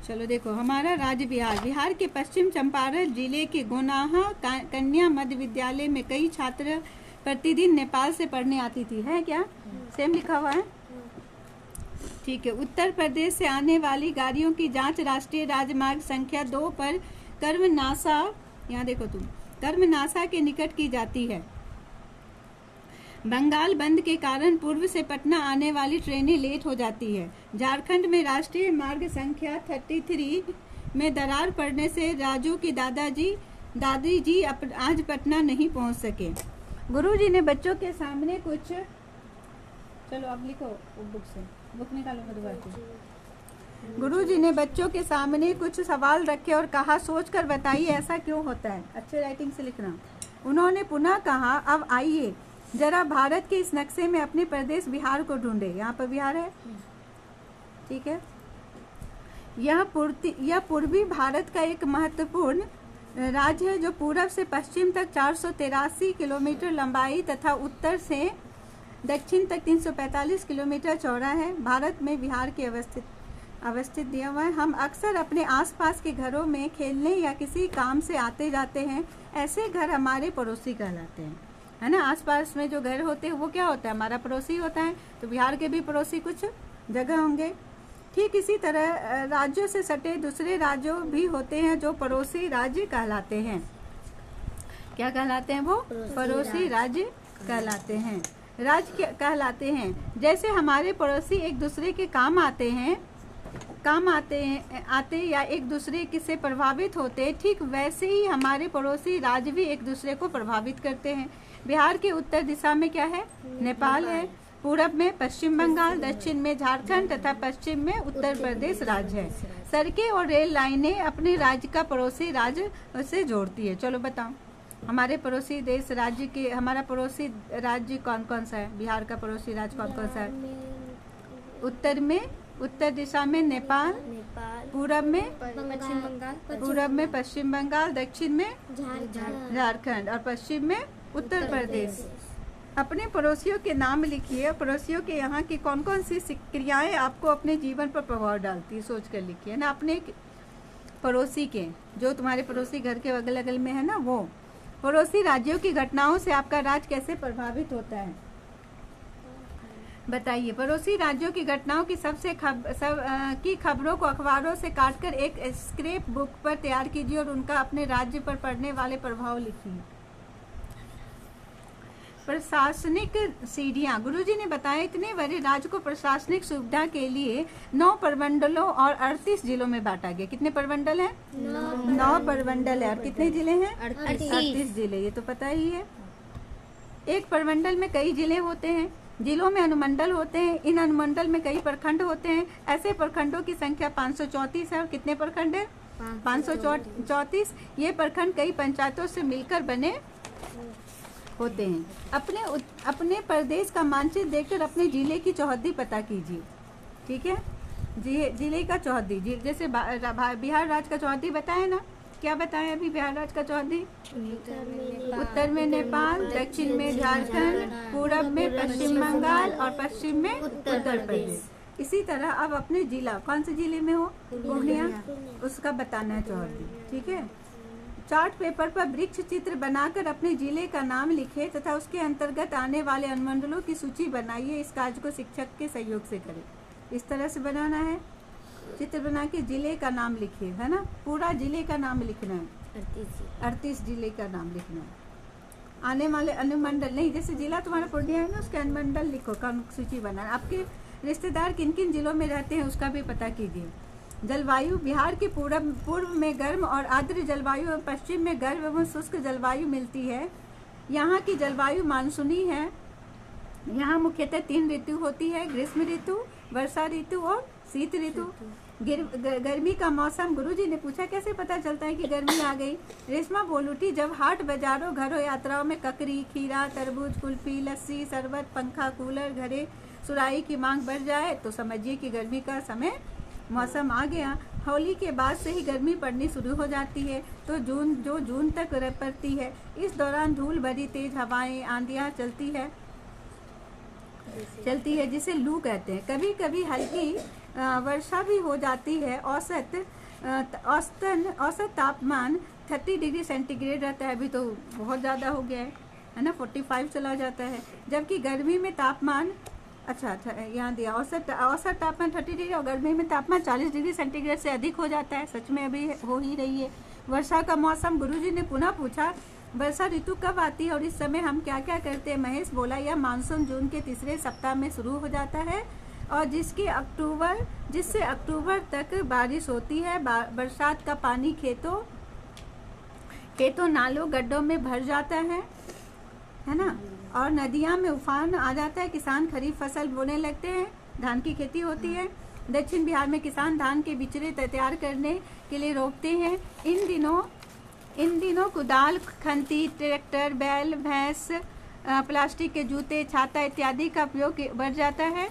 चलो देखो, हमारा राज्य बिहार। बिहार के पश्चिम चंपारण जिले के गोनाहा कन्या मध्य विद्यालय में कई छात्र प्रतिदिन नेपाल से पढ़ने आती थी। है क्या? सेम लिखा हुआ है। ठीक है। उत्तर प्रदेश से आने वाली गाड़ियों की जांच राष्ट्रीय राजमार्ग संख्या 2 पर कर्मनासा, यहाँ देखो तुम, कर्मनासा के निकट की जाती है। बंगाल बंद के कारण पूर्व से पटना आने वाली ट्रेनें लेट हो जाती है। झारखंड में राष्ट्रीय मार्ग संख्या 33 में दरार पड़ने से राजू की दादी जी आज पटना नहीं पहुंच सके। गुरुजी ने बच्चों के सामने कुछ, चलो अब लिखो बुक से, बुक निकालो मधुबार की। गुरुजी ने बच्चों के सामने कुछ सवाल रखे और कहा, सोचकर बताइए ऐसा क्यों होता है। अच्छे राइटिंग से लिखना। उन्होंने पुनः कहा, अब आइए जरा भारत के इस नक्शे में अपने प्रदेश बिहार को ढूंढे। यहाँ पर बिहार है, ठीक है। यह पूर्वी भारत का एक महत्वपूर्ण राज्य है जो पूरब से पश्चिम तक 483 किलोमीटर लंबाई तथा उत्तर से दक्षिण तक 345 किलोमीटर चौड़ा है। भारत में बिहार के अवस्थित दिया हुआ है। हम अक्सर अपने आसपास के घरों में खेलने या किसी काम से आते जाते हैं। ऐसे घर हमारे पड़ोसी कहलाते हैं, है ना। आसपास में जो घर होते हैं वो क्या होता है, हमारा पड़ोसी होता है। तो बिहार के भी पड़ोसी कुछ जगह होंगे। ठीक इसी तरह राज्यों से सटे दूसरे राज्यों भी होते हैं जो पड़ोसी राज्य कहलाते हैं। क्या कहलाते हैं वो? पड़ोसी राज्य कहलाते हैं, राज्य कहलाते हैं। जैसे हमारे पड़ोसी एक दूसरे के काम आते या एक दूसरे से प्रभावित होते, ठीक वैसे ही हमारे पड़ोसी राज्य भी एक दूसरे को प्रभावित करते हैं। बिहार के उत्तर दिशा में क्या है? नेपाल है। पूरब में पश्चिम बंगाल, दक्षिण में झारखंड तथा पश्चिम में उत्तर प्रदेश राज्य है। सड़कें और रेल लाइनें अपने राज्य का पड़ोसी राज्य से जोड़ती है। चलो बताओ, हमारे पड़ोसी देश राज्य के, हमारा पड़ोसी राज्य कौन कौन सा है? बिहार का पड़ोसी राज्य कौन कौन सा है? उत्तर में, उत्तर दिशा में नेपाल, पूरब में पश्चिम बंगाल, दक्षिण में झारखंड और पश्चिम में उत्तर प्रदेश। अपने पड़ोसियों के नाम लिखिए। पड़ोसियों के यहाँ की कौन कौन सी क्रियाएं आपको अपने जीवन पर प्रभाव डालती है, सोच कर लिखिए ना। अपने पड़ोसी के, जो तुम्हारे पड़ोसी घर के अगल अगल में है ना, वो पड़ोसी राज्यों की घटनाओं से आपका राज्य कैसे प्रभावित होता है, बताइए। पड़ोसी राज्यों की घटनाओं की की खबरों को अखबारों से काटकर एक स्क्रैप बुक पर तैयार कीजिए और उनका अपने राज्य पर पड़ने वाले प्रभाव लिखिए। प्रशासनिक सीढ़ियाँ। गुरुजी ने बताया, इतने बड़े राज्य को प्रशासनिक सुविधा के लिए 9 प्रमंडलों और 38 जिलों में बांटा गया। कितने प्रमंडल हैं? 9 प्रमंडल है। और कितने जिले हैं? 38 जिले। ये तो पता ही है। एक प्रमंडल में कई जिले होते हैं। जिलों में अनुमंडल होते हैं। इन अनुमंडल में कई प्रखंड होते हैं। ऐसे प्रखंडों की संख्या 534 है। और कितने प्रखंड है? 534। ये प्रखंड कई पंचायतों से मिलकर बने होते हैं। अपने प्रदेश का मानचित्र देखकर अपने जिले की चौहद्दी पता कीजिए। ठीक है, जिले का चौहद्दी, जैसे बिहार राज्य का चौहद्दी बताया ना, क्या बताया अभी? बिहार राज्य का चौहद्दी, उत्तर में नेपाल, दक्षिण में झारखंड, पूरब में पश्चिम बंगाल और पश्चिम में उत्तर प्रदेश। इसी तरह अब अपने जिला, कौन से जिले में हो? पूर्णिया, उसका बताना है चौहद्दी। ठीक है। चार्ट पेपर पर वृक्ष चित्र बनाकर अपने जिले का नाम लिखे तथा उसके अंतर्गत आने वाले अनुमंडलों की सूची बनाइए। इस कार्य को शिक्षक के सहयोग से करें। इस तरह से बनाना है, चित्र बना के जिले का नाम लिखिए, है ना। पूरा जिले का नाम लिखना है, 38 जिले का नाम लिखना है। आने वाले अनुमंडल नहीं, जैसे जिला तुम्हारा पूर्णिया है ना, उसके अनुमंडल लिखो, सूची बनाना। आपके रिश्तेदार किन किन जिलों में रहते हैं उसका भी पता कीजिए। जलवायु। बिहार के पूर्व में गर्म और आर्द्र जलवायु और पश्चिम में गर्म एवं शुष्क जलवायु मिलती है। यहाँ की जलवायु मानसूनी है। यहाँ मुख्यतः 3 ऋतु होती है, ग्रीष्म ऋतु, वर्षा ऋतु और शीत ऋतु। गर्मी का मौसम। गुरुजी ने पूछा, कैसे पता चलता है कि गर्मी आ गई? रेशमा बोल उठी, जब हाट बाजारों, घरों, यात्राओं में ककड़ी, खीरा, तरबूज, कुल्फी, लस्सी, शरबत, पंखा, कूलर, घड़े, सुराही की मांग बढ़ जाए तो समझिए कि गर्मी का मौसम आ गया। होली के बाद से ही गर्मी पड़नी शुरू हो जाती है, तो जून तक पड़ती है। इस दौरान धूल भरी तेज हवाएं, आंधियां चलती है जिसे लू कहते हैं। कभी कभी हल्की वर्षा भी हो जाती है। औसत तापमान 30 डिग्री सेंटीग्रेड रहता है। अभी तो बहुत ज़्यादा हो गया है ना, 45 चला जाता है। जबकि गर्मी में तापमान अच्छा यहाँ दिया औसत तापमान 30 डिग्री और गर्मी में तापमान 40 डिग्री सेंटीग्रेड से अधिक हो जाता है। सच में अभी हो ही रही है। वर्षा का मौसम, गुरुजी ने पुनः पूछा, वर्षा ऋतु कब आती है और इस समय हम क्या क्या करते हैं? महेश बोला, यह मानसून जून के तीसरे सप्ताह में शुरू हो जाता है और जिससे अक्टूबर तक बारिश होती है। बरसात का पानी खेतों नालों गड्ढों में भर जाता है ना, और नदियां में उफान आ जाता है। किसान खरीफ फसल बोने लगते हैं, धान की खेती होती है। दक्षिण बिहार में किसान धान के बिचड़े तैयार करने के लिए रोपते हैं। इन दिनों कुदाल, खंती, ट्रैक्टर, बैल, भैंस, प्लास्टिक के जूते, छाता इत्यादि का उपयोग बढ़ जाता है।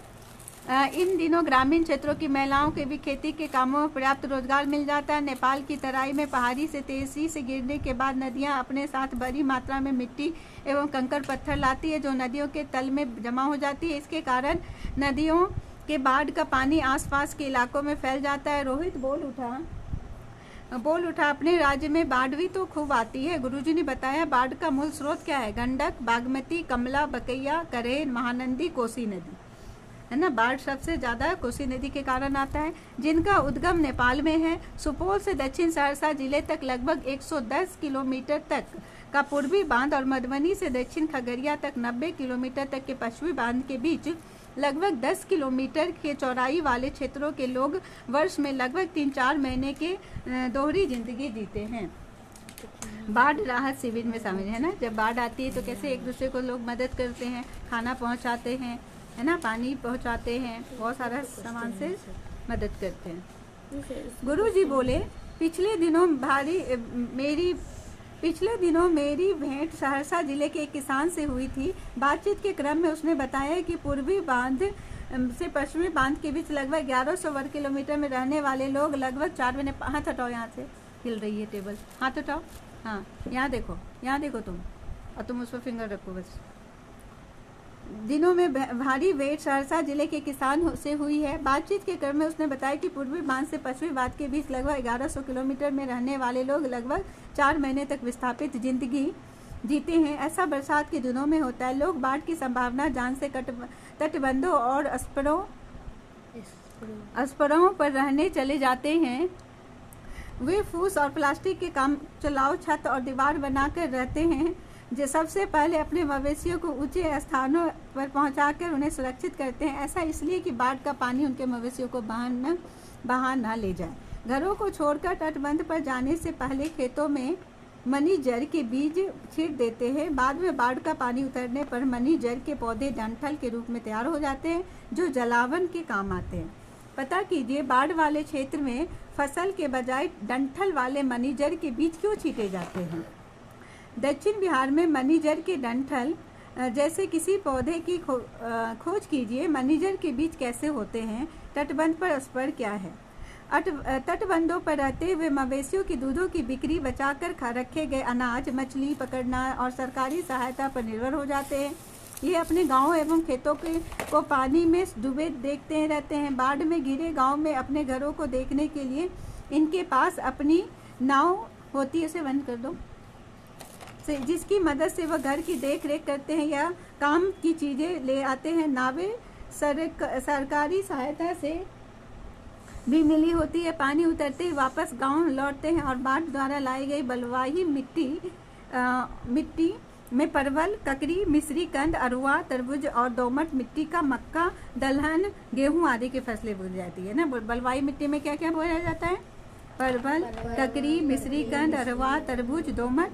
इन दिनों ग्रामीण क्षेत्रों की महिलाओं के भी खेती के कामों में पर्याप्त रोजगार मिल जाता है। नेपाल की तराई में पहाड़ी से तेजी से गिरने के बाद नदियां अपने साथ बड़ी मात्रा में मिट्टी एवं कंकड़ पत्थर लाती है, जो नदियों के तल में जमा हो जाती है। इसके कारण नदियों के बाढ़ का पानी आसपास के इलाकों में फैल जाता है। रोहित बोल उठा, अपने राज्य में बाढ़ भी तो खूब आती है। गुरुजी ने बताया, बाढ़ का मूल स्रोत क्या है? गंडक, बागमती, कमला, बकैया, करेन, महानंदी, कोसी नदी, है ना। बाढ़ सबसे ज्यादा कोसी नदी के कारण आता है, जिनका उद्गम नेपाल में है। सुपौल से दक्षिण सहरसा जिले तक लगभग 110 किलोमीटर तक का पूर्वी बांध और मधुबनी से दक्षिण खगड़िया तक 90 किलोमीटर तक के पश्चिमी बांध के बीच लगभग 10 किलोमीटर के चौड़ाई वाले क्षेत्रों के लोग वर्ष में लगभग 3-4 महीने के दोहरी जिंदगी जीते हैं। बाढ़ राहत शिविर में शामिल है ना। जब बाढ़ आती है तो कैसे एक दूसरे को लोग मदद करते हैं, खाना पहुंचाते हैं, है ना, पानी पहुंचाते हैं, बहुत सारा सामान से मदद करते हैं। गुरुजी बोले, पिछले दिनों मेरी भेंट सहरसा जिले के एक किसान से हुई थी। बातचीत के क्रम में उसने बताया कि पूर्वी बांध से पश्चिमी बांध के बीच लगभग 1100 वर्ग किलोमीटर में रहने वाले लोग लगभग 4 महीने। हाथ हटाओ, यहाँ से हिल रही है टेबल, हाथ हटाओ। हाँ, यहाँ देखो तुम, और तुम उस पर फिंगर रखो बस। दिनों में भारी भेंट सहरसा जिले के किसान से हुई है। बातचीत के क्रम में उसने बताया कि पूर्वी बांध से पश्चिमी बांध के बीच लगभग 1100 किलोमीटर में रहने वाले लोग लगभग 4 महीने तक विस्थापित जिंदगी जीते हैं। ऐसा बरसात के दिनों में होता है। लोग बाढ़ की संभावना जान से तटबंधों और अस्परों पर रहने चले जाते हैं। वे फूस और प्लास्टिक के काम चलाओ छत और दीवार बनाकर रहते हैं, जो सबसे पहले अपने मवेशियों को ऊंचे स्थानों पर पहुंचाकर उन्हें सुरक्षित करते हैं। ऐसा इसलिए कि बाढ़ का पानी उनके मवेशियों को बहा न ले जाए। घरों को छोड़कर तटबंध पर जाने से पहले खेतों में मनी जर के बीज छींट देते हैं। बाद में बाढ़ का पानी उतरने पर मनी जर के पौधे डंठल के रूप में तैयार हो जाते हैं, जो जलावन के काम आते हैं। पता कीजिए, बाढ़ वाले क्षेत्र में फसल के बजाय डंठल वाले मनीजर के बीज क्यों छींटे जाते हैं? दक्षिण बिहार में मनीजर के डंठल जैसे किसी पौधे की खोज कीजिए। मनीजर के बीज कैसे होते हैं? तटबंध पर स्पर क्या है? तटबंधों पर रहते हुए मवेशियों की दूधों की बिक्री, बचाकर रखे गए अनाज, मछली पकड़ना और सरकारी सहायता पर निर्भर हो जाते हैं। ये अपने गांव एवं खेतों को पानी में डूबे देखते रहते हैं। बाढ़ में घिरे गांव में अपने घरों को देखने के लिए इनके पास अपनी नाव होती है, उसे बंद कर दो, जिसकी मदद से वह घर की देख रेख करते हैं या काम की चीजें ले आते हैं। नावें सरकारी सहायता से भी मिली होती है। पानी उतरते ही वापस गांव लौटते हैं और बाढ़ द्वारा लाई गई बलुआही मिट्टी में परवल, ककड़ी, मिश्री कंद, अरुआ, तरबूज और दोमट मिट्टी का मक्का, दलहन, गेहूं आदि की फसलें बोई जाती है ना। बलुआही मिट्टी में क्या क्या बोया जाता है? परवल, ककड़ी, मिश्री कंद, अरुआ, तरबूज, दोमट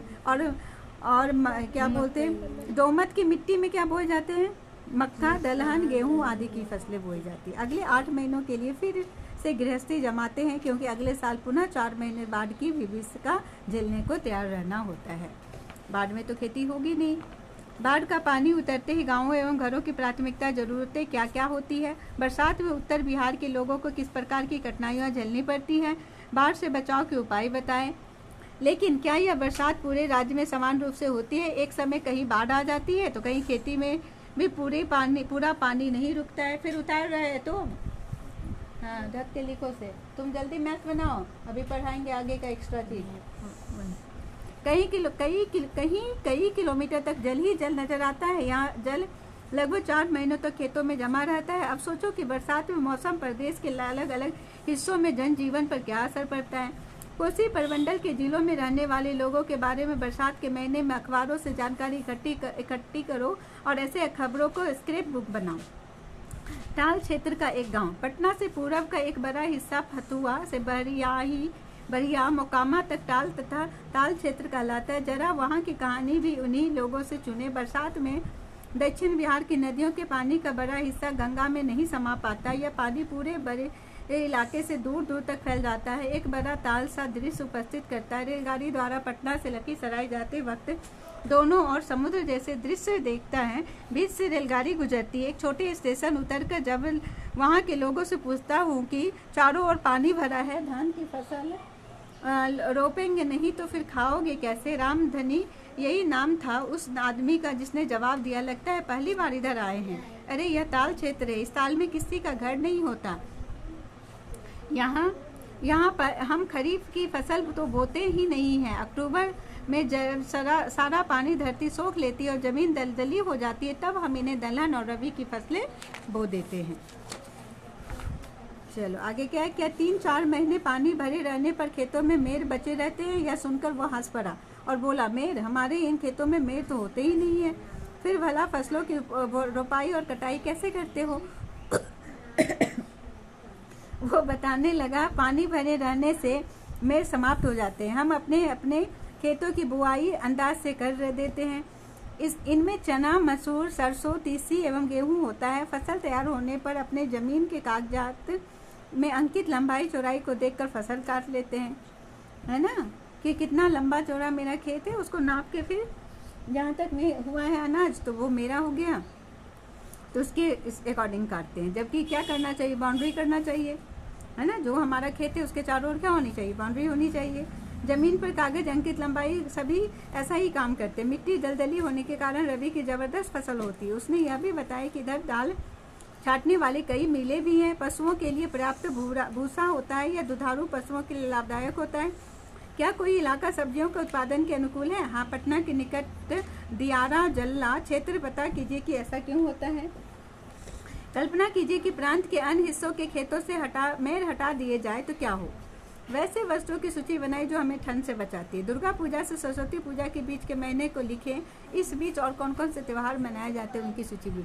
और क्या बोलते हैं, दोमट की मिट्टी में क्या बोए जाते हैं? मक्का, दलहन, गेहूं आदि की फसलें बोई जाती है। अगले 8 महीनों के लिए फिर से गृहस्थी जमाते हैं, क्योंकि अगले साल पुनः 4 महीने बाढ़ की विभीषिका झेलने को तैयार रहना होता है। बाढ़ में तो खेती होगी नहीं। बाढ़ का पानी उतरते ही गांवों एवं घरों की प्राथमिकता जरूरतें क्या क्या होती है? बरसात में उत्तर बिहार के लोगों को किस प्रकार की कठिनाइयां झेलनी पड़ती हैं? बाढ़ से बचाव के उपाय बताएं। लेकिन क्या यह बरसात पूरे राज्य में समान रूप से होती है? एक समय कहीं बाढ़ आ जाती है तो कहीं खेती में भी पूरा पानी नहीं रुकता है। फिर उतार रहे तो हाँ, ढक के लिखो से। तुम जल्दी मैथ बनाओ, अभी पढ़ाएंगे आगे का एक्स्ट्रा चीज। कई किलोमीटर तक जल ही जल नजर आता है। यहाँ जल लगभग 4 महीनों तक खेतों में जमा रहता है। अब सोचो कि बरसात में मौसम पर देश के अलग अलग हिस्सों में जनजीवन पर क्या असर पड़ता है। कोसी परमंडल के जिलों में रहने वाले लोगों के बारे में बरसात के महीने में अखबारों से जानकारी इकट्ठी करो और ऐसे खबरों को स्क्रिप्ट बुक बनाओ। ताल क्षेत्र का एक गांव। पटना से पूर्व का एक बड़ा हिस्सा फतुआ से बरिया मोकामा तक टाल तथा ताल क्षेत्र कहलाता है। जरा वहाँ की कहानी भी उन्हीं लोगों से चुने। बरसात में दक्षिण बिहार की नदियों के पानी का बड़ा हिस्सा गंगा में नहीं समा पाता। यह पानी पूरे बड़े इलाके से दूर दूर तक फैल जाता है। एक बड़ा ताल सा दृश्य उपस्थित करता है। रेलगाड़ी द्वारा पटना से लखीसराय जाते वक्त दोनों ओर समुद्र जैसे दृश्य देखता है। बीच से रेलगाड़ी गुजरती है। एक छोटे स्टेशन उतरकर जब वहाँ के लोगों से पूछता हूँ कि चारों ओर पानी भरा है, धान की फसल रोपेंगे नहीं तो फिर खाओगे कैसे? रामधनी यही नाम था उस आदमी का जिसने जवाब दिया, लगता है पहली बार इधर आए हैं। अरे यह ताल क्षेत्र है, इस ताल में किसी का घर नहीं होता। यहाँ पर हम खरीफ की फसल तो बोते ही नहीं हैं। अक्टूबर में जब सारा पानी धरती सोख लेती है और जमीन दलदली हो जाती है, तब हम इन्हें दलहन और रबी की फसलें बो देते हैं। चलो आगे क्या है? क्या 3-4 महीने पानी भरे रहने पर खेतों में मेर बचे रहते हैं? यह सुनकर वो हंस पड़ा और बोला, मेर? हमारे इन खेतों में मेर तो होते ही नहीं है। फिर भला फसलों की रोपाई और कटाई कैसे करते हो? वो बताने लगा, पानी भरे रहने से मेर समाप्त हो जाते हैं। हम अपने खेतों की बुआई अंदाज से कर देते हैं। इनमें चना, मसूर, सरसों, तीसी एवं गेहूं होता है। फसल तैयार होने पर अपने जमीन के कागजात में अंकित लंबाई चौड़ाई को देखकर फसल काट लेते हैं, है ना, कि कितना लंबा चौड़ा मेरा खेत है, उसको नाप के फिर जहाँ तक में हुआ है अनाज तो वो मेरा हो गया, तो उसके इस अकॉर्डिंग काटते हैं। जबकि क्या करना चाहिए? बाउंड्री करना चाहिए, है ना। जो हमारा खेत है उसके चारों ओर क्या होनी चाहिए? बाउंड्री होनी चाहिए। जमीन पर कागज अंकित लंबाई सभी ऐसा ही काम करते हैं। मिट्टी दलदली होने के कारण रबी की जबरदस्त फसल होती है। उसने यह भी बताया कि इधर दाल छाटने वाले कई मिलें भी हैं। पशुओं के लिए पर्याप्त भूसा होता है। यह दुधारू पशुओं के लिए लाभदायक होता है। क्या कोई इलाका सब्जियों के उत्पादन के अनुकूल है? हाँ, पटना के निकट दियारा जल्ला क्षेत्र। पता कीजिए कि ऐसा क्यों होता है। कल्पना कीजिए कि प्रांत के अन्य हिस्सों के खेतों से मेर हटा दिए जाए तो क्या हो। वैसे वस्तुओं की सूची बनाई जो हमें ठंड से बचाती है। दुर्गा पूजा से सरस्वती पूजा के बीच के महीने को लिखें। इस बीच और कौन कौन से त्योहार मनाए जाते हैं उनकी सूची भी